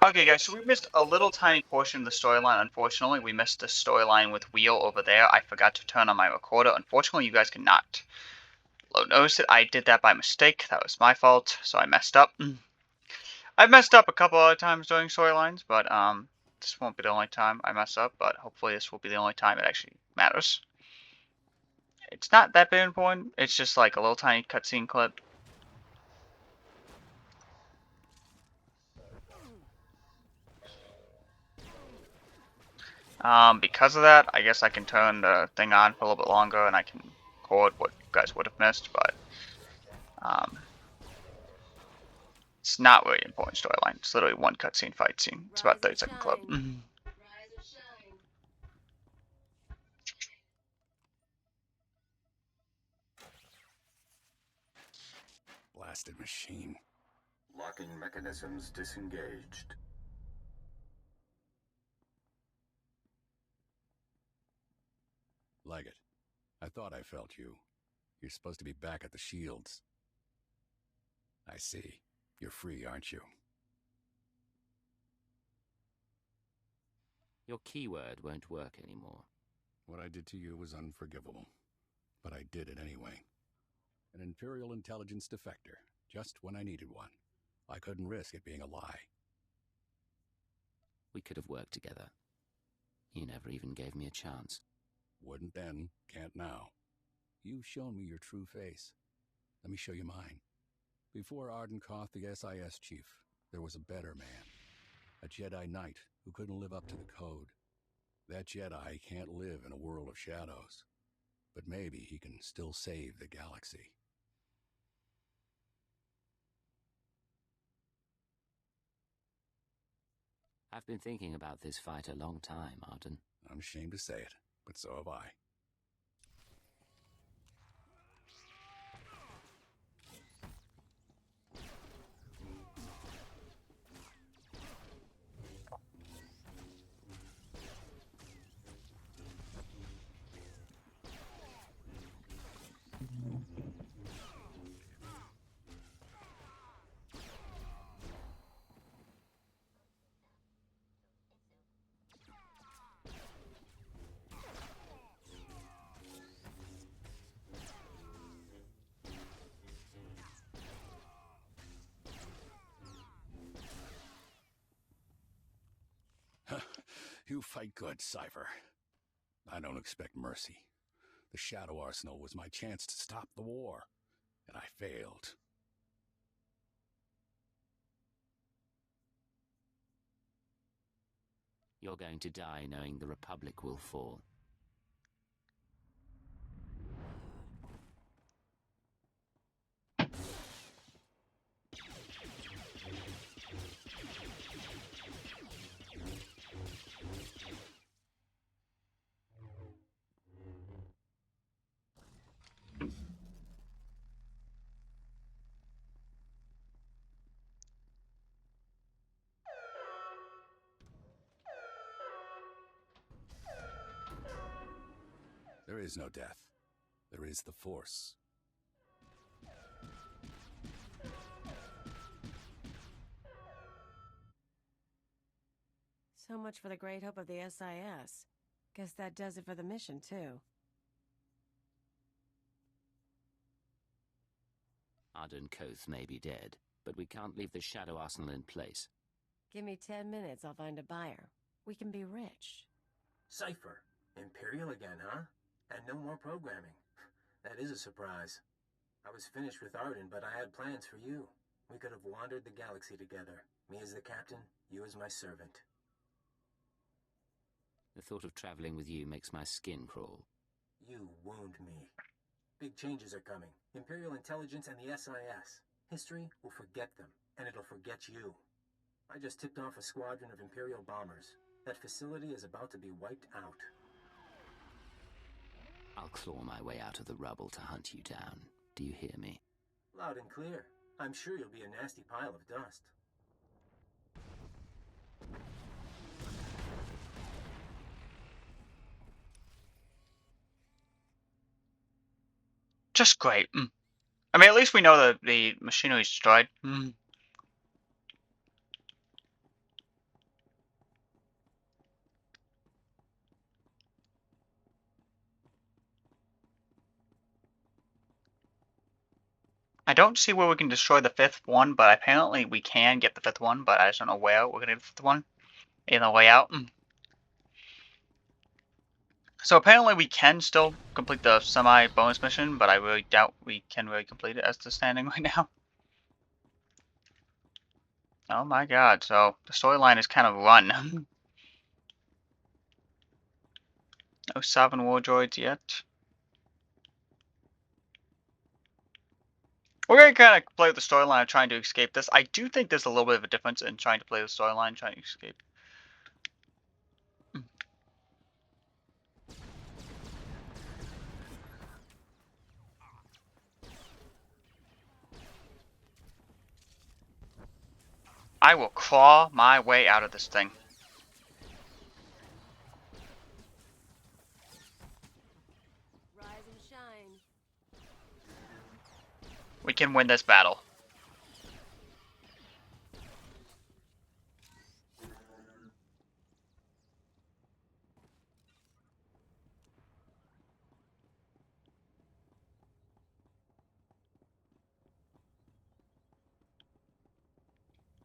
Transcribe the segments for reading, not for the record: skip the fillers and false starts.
Okay, guys, so we missed a little tiny portion of the storyline, unfortunately. We missed the storyline with Wheel over there. I forgot to turn on my recorder. Unfortunately, you guys cannot notice it. I did that by mistake. That was my fault, so I messed up. I've messed up a couple other times during storylines, but this won't be the only time I mess up, but hopefully this will be the only time it actually matters. It's not that big important. It's just like a little tiny cutscene clip. Because of that, I guess I can turn the thing on for a little bit longer and I can record what you guys would have missed, but it's not really an important storyline. It's literally one cutscene fight scene. It's about 30-second clip. Blasted machine. Locking mechanisms disengaged. Like it. I thought I felt you. You're supposed to be back at the Shields. I see. You're free, aren't you? Your keyword won't work anymore. What I did to you was unforgivable. But I did it anyway. An Imperial intelligence defector, just when I needed one. I couldn't risk it being a lie. We could have worked together. You never even gave me a chance. Wouldn't then, can't now. You've shown me your true face. Let me show you mine. Before Ardenkoth, the SIS chief, there was a better man. A Jedi Knight who couldn't live up to the code. That Jedi can't live in a world of shadows. But maybe he can still save the galaxy. I've been thinking about this fight a long time, Arden. I'm ashamed to say it, but so have I. You fight good, Cypher. I don't expect mercy. The Shadow Arsenal was my chance to stop the war, and I failed. You're going to die knowing the Republic will fall. There is no death. There is the Force. So much for the great hope of the SIS. Guess that does it for the mission, too. Ardenkoth may be dead, but we can't leave the Shadow Arsenal in place. Give me 10 minutes, I'll find a buyer. We can be rich. Cypher. Imperial again, huh? And no more programming. That is a surprise. I was finished with Arden, but I had plans for you. We could have wandered the galaxy together. Me as the captain, you as my servant. The thought of traveling with you makes my skin crawl. You wound me. Big changes are coming. Imperial intelligence and the SIS. History will forget them, and it'll forget you. I just tipped off a squadron of Imperial bombers. That facility is about to be wiped out. I'll claw my way out of the rubble to hunt you down. Do you hear me? Loud and clear. I'm sure you'll be a nasty pile of dust. Just great. I mean, at least we know that the machinery is destroyed. I don't see where we can destroy the fifth one, but apparently we can get the fifth one, but I just don't know where we're gonna get the fifth one. In the way out. So apparently we can still complete the semi-bonus mission, but I really doubt we can really complete it as it's standing right now. Oh my god, so the storyline is kind of run. No Sovereign War droids yet. We're gonna kind of play the storyline of trying to escape this. I do think there's a little bit of a difference in trying to play the storyline, trying to escape. I will claw my way out of this thing. Rise and shine. We can win this battle.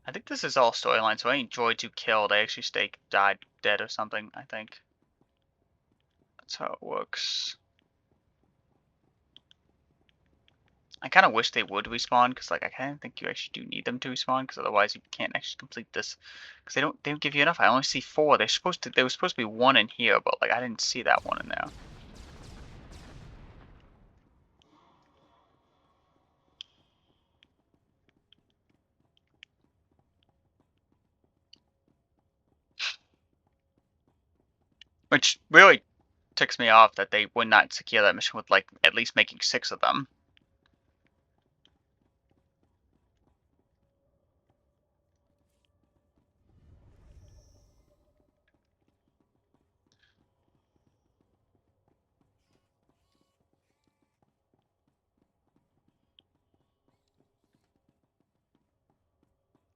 I think this is all storyline, so any droids you kill, they actually died dead or something, I think. That's how it works. I kind of wish they would respawn, because like I kind of think you actually do need them to respawn, because otherwise you can't actually complete this. Because they don't give you enough. I only see 4. There was supposed to be 1 in here, but like I didn't see that one in there. Which really ticks me off that they would not secure that mission with like at least making 6 of them.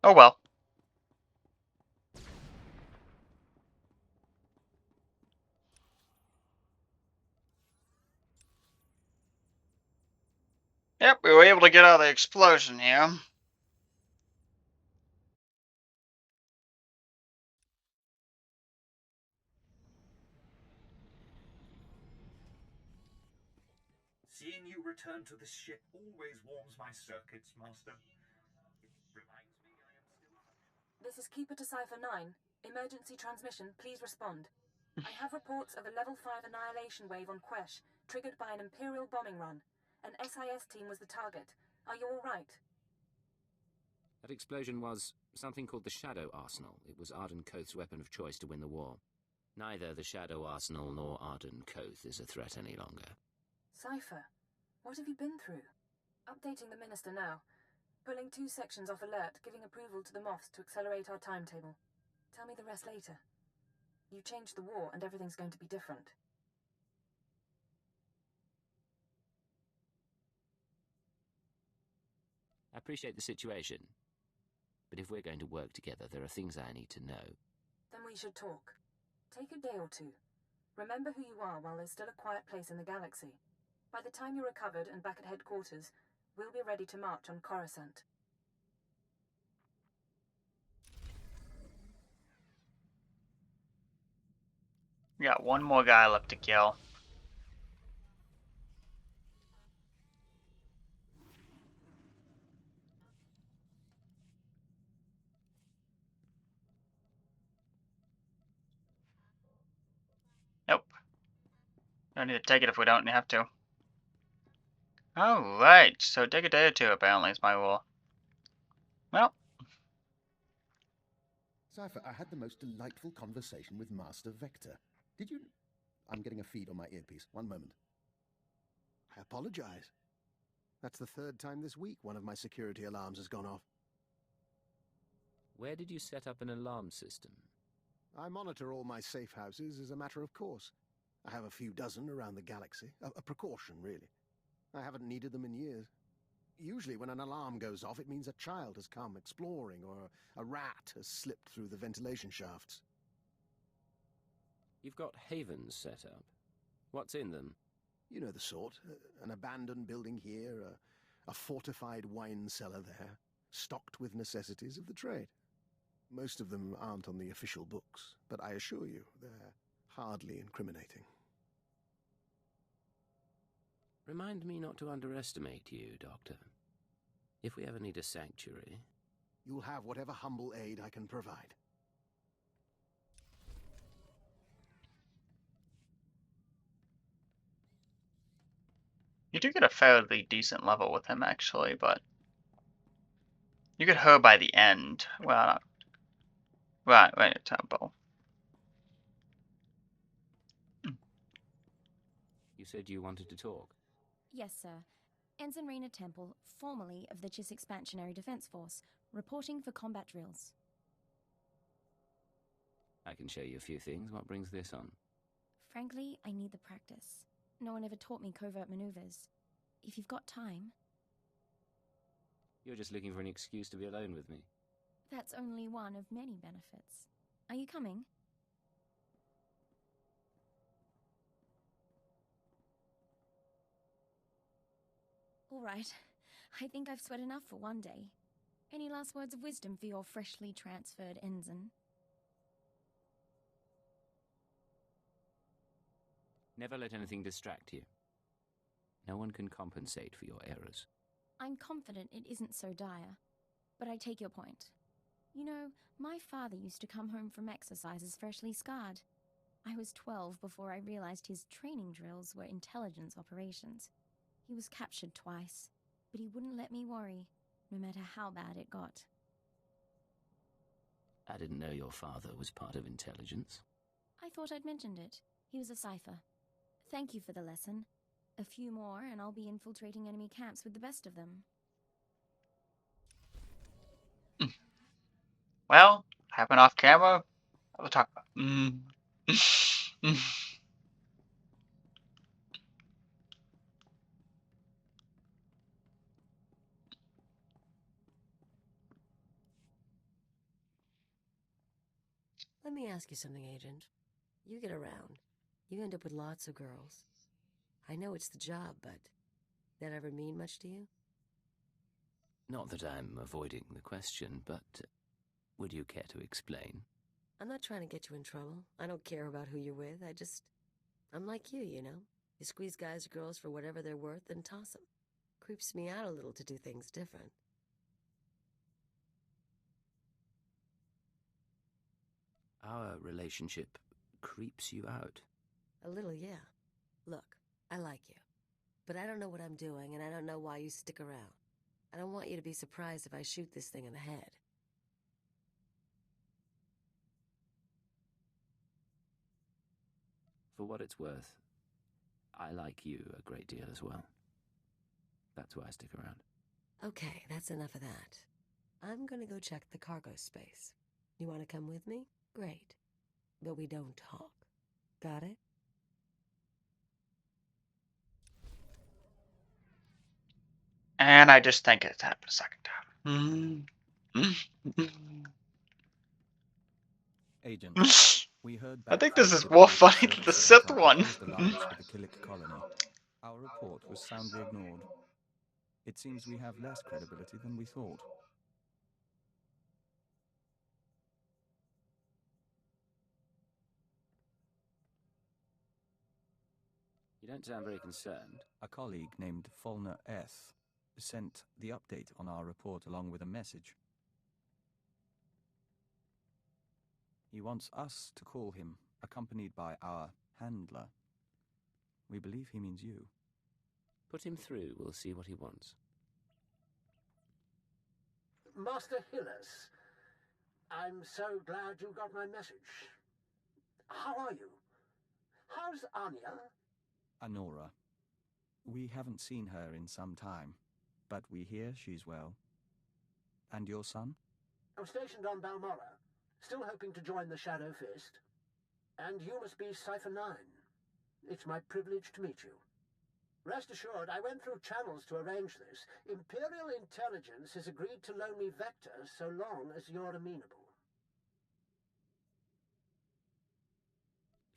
Oh well. Yep, we were able to get out of the explosion here. Seeing you return to this ship always warms my circuits, Master. It reminds me I am still... This is Keeper to Cipher 9. Emergency transmission, please respond. I have reports of a level 5 annihilation wave on Quesh, triggered by an Imperial bombing run. An SIS team was the target. Are you all right? That explosion was something called the Shadow Arsenal. It was Arden Koth's weapon of choice to win the war. Neither the Shadow Arsenal nor Arden Koth is a threat any longer. Cipher, what have you been through? Updating the Minister now. Pulling 2 sections off alert, giving approval to the Moths to accelerate our timetable. Tell me the rest later. You changed the war and everything's going to be different. I appreciate the situation, but if we're going to work together, there are things I need to know. Then we should talk. Take a day or 2. Remember who you are while there's still a quiet place in the galaxy. By the time you're recovered and back at headquarters, we'll be ready to march on Coruscant. We got 1 more guy left to kill. Nope. Don't need to take it if we don't have to. Alright, so take a day or 2 apparently is my rule. Well. Cipher, I had the most delightful conversation with Master Vector. Did you... I'm getting a feed on my earpiece. One moment. I apologize. That's the 3rd time this week one of my security alarms has gone off. Where did you set up an alarm system? I monitor all my safe houses as a matter of course. I have a few dozen around the galaxy. A precaution, really. I haven't needed them in years. Usually when an alarm goes off, it means a child has come exploring or a rat has slipped through the ventilation shafts. You've got havens set up. What's in them? You know the sort. An abandoned building here, A fortified wine cellar there, stocked with necessities of the trade. Most of them aren't on the official books, but I assure you, they're hardly incriminating. Remind me not to underestimate you, Doctor. If we ever need a sanctuary... You'll have whatever humble aid I can provide. You do get a fairly decent level with him, actually, but you get her by the end. Well, not... right at tempo. You said you wanted to talk. Yes, sir. Ensign Raina Temple, formerly of the CIS Expansionary Defense Force, reporting for combat drills. I can show you a few things. What brings this on? Frankly, I need the practice. No one ever taught me covert maneuvers. If you've got time... You're just looking for an excuse to be alone with me. That's only one of many benefits. Are you coming? All right. I think I've sweat enough for one day. Any last words of wisdom for your freshly transferred ensign? Never let anything distract you. No one can compensate for your errors. I'm confident it isn't so dire, but I take your point. You know, my father used to come home from exercises freshly scarred. I was 12 before I realized his training drills were intelligence operations. He was captured twice, but he wouldn't let me worry, no matter how bad it got. I didn't know your father was part of intelligence. I thought I'd mentioned it. He was a cipher. Thank you for the lesson. A few more, and I'll be infiltrating enemy camps with the best of them. Well, happened off camera. We'll talk about. Let me ask you something, Agent. You get around. You end up with lots of girls. I know it's the job, but that ever mean much to you? Not that I'm avoiding the question, but would you care to explain? I'm not trying to get you in trouble. I don't care about who you're with. I'm like you know? You squeeze guys or girls for whatever they're worth and toss them. Creeps me out a little to do things different. Our relationship creeps you out. A little, yeah. Look, I like you. But I don't know what I'm doing, and I don't know why you stick around. I don't want you to be surprised if I shoot this thing in the head. For what it's worth, I like you a great deal as well. That's why I stick around. Okay, that's enough of that. I'm gonna go check the cargo space. You wanna come with me? Great. But we don't talk. Got it? And I just think it's happened a second time. Agent, we heard I back think from this the is more diplomatic funny than the services Sith at our one. proposed alliance with the Killik colony. Our report was soundly ignored. It seems we have less credibility than we thought. You don't sound very concerned. A colleague named Fulner S. sent the update on our report along with a message. He wants us to call him, accompanied by our handler. We believe he means you. Put him through, we'll see what he wants. Master Hillis, I'm so glad you got my message. How are you? How's Anya? Anora. We haven't seen her in some time, but we hear she's well. And your son? I'm stationed on Balmora, still hoping to join the Shadow Fist. And you must be Cipher 9. It's my privilege to meet you. Rest assured, I went through channels to arrange this. Imperial Intelligence has agreed to loan me Vector so long as you're amenable.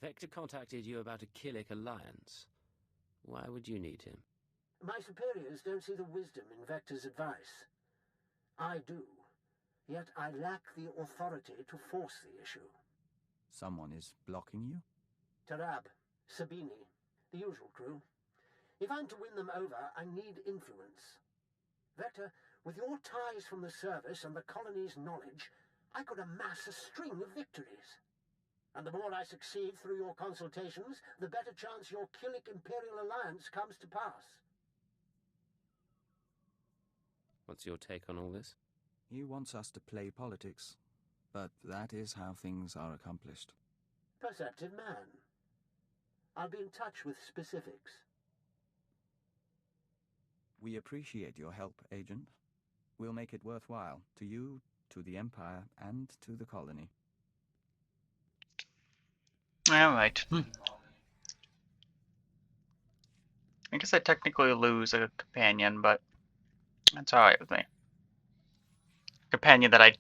Vector contacted you about a Killik alliance. Why would you need him? My superiors don't see the wisdom in Vector's advice. I do. Yet I lack the authority to force the issue. Someone is blocking you? Tarab, Sabini, the usual crew. If I'm to win them over, I need influence. Vector, with your ties from the service and the colony's knowledge, I could amass a string of victories. And the more I succeed through your consultations, the better chance your Killik Imperial Alliance comes to pass. What's your take on all this? He wants us to play politics, but that is how things are accomplished. Perceptive man. I'll be in touch with specifics. We appreciate your help, Agent. We'll make it worthwhile to you, to the Empire, and to the colony. Alright. I guess I technically lose a companion, but that's alright with me. Companion that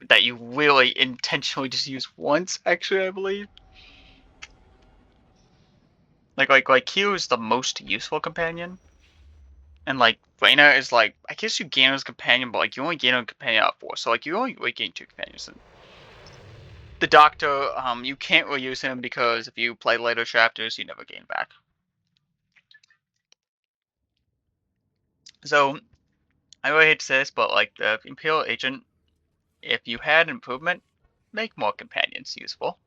that you really intentionally just use once, actually, I believe. Like Q is the most useful companion. And like Reyna is like, I guess you gain as a companion, but like you only gain a companion out of 4, so like you only really gain 2 companions. And the Doctor, you can't really use him because if you play later chapters, you never gain back. So I really hate to say this, but like the Imperial Agent, if you had improvement, make more companions useful.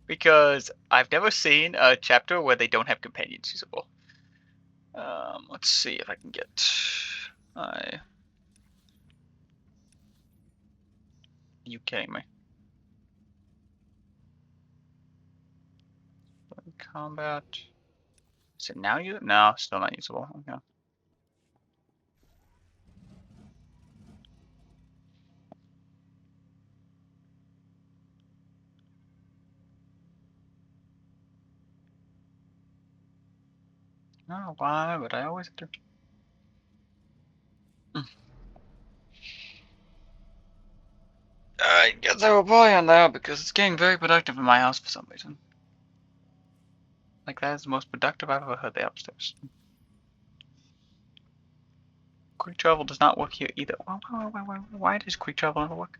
Because I've never seen a chapter where they don't have companions usable. Let's see if I can get. Are you kidding me? Combat. Is it now you? No, still not usable. Okay. Oh, why would I always do? I guess I will buy on that because it's getting very productive in my house for some reason. Like that is the most productive I've ever heard the upstairs. Quick travel does not work here either. Why does quick travel never work?